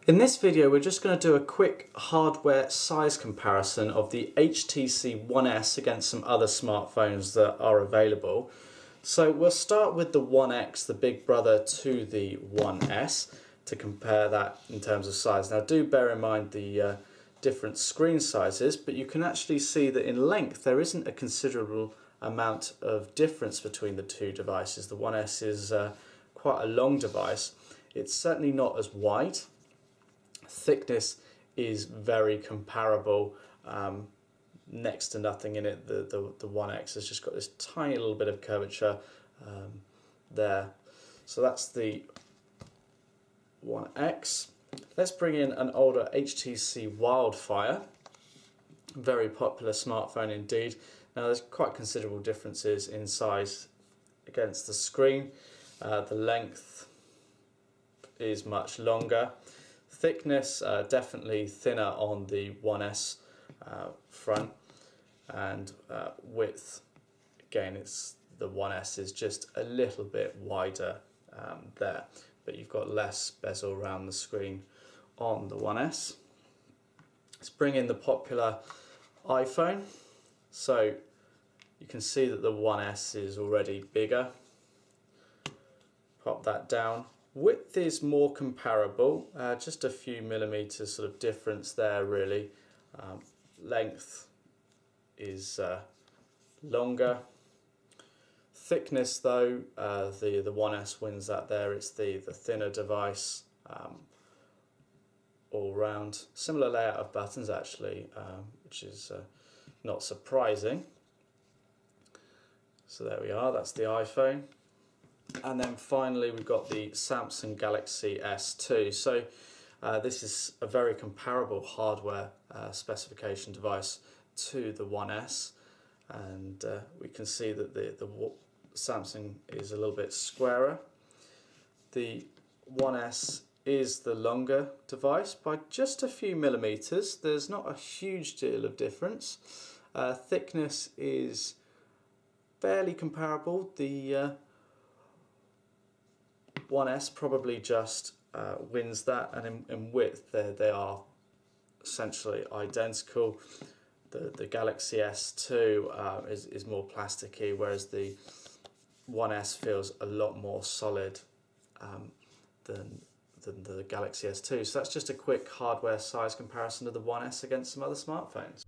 In this video we're just going to do a quick hardware size comparison of the HTC One S against some other smartphones that are available. So we'll start with the One X, the big brother to the One S, to compare that in terms of size. Now do bear in mind the different screen sizes, but you can actually see that in length there isn't a considerable amount of difference between the two devices. The One S is quite a long device. It's certainly not as wide. Thickness is very comparable, next to nothing in it. The One X has just got this tiny little bit of curvature there. So that's the One X. Let's bring in an older HTC Wildfire, very popular smartphone indeed. Now there's quite considerable differences in size against the screen. The length is much longer. Thickness definitely thinner on the One S front, and width, again, the One S is just a little bit wider there, but you've got less bezel around the screen on the One S. Let's bring in the popular iPhone. So you can see that the One S is already bigger. Pop that down. Width is more comparable, just a few millimeters sort of difference there really. Length is longer. Thickness though, the One S wins that there. It's the thinner device all round. Similar layout of buttons actually, which is not surprising. So there we are, that's the iPhone. And then finally we've got the Samsung Galaxy S2. So this is a very comparable hardware specification device to the One S, and we can see that the Samsung is a little bit squarer. The One S is the longer device by just a few millimeters. There's not a huge deal of difference. Thickness is fairly comparable. The One S probably just wins that, and in width they are essentially identical. The Galaxy S2 is more plasticky, whereas the One S feels a lot more solid than the Galaxy S2. So that's just a quick hardware size comparison of the One S against some other smartphones.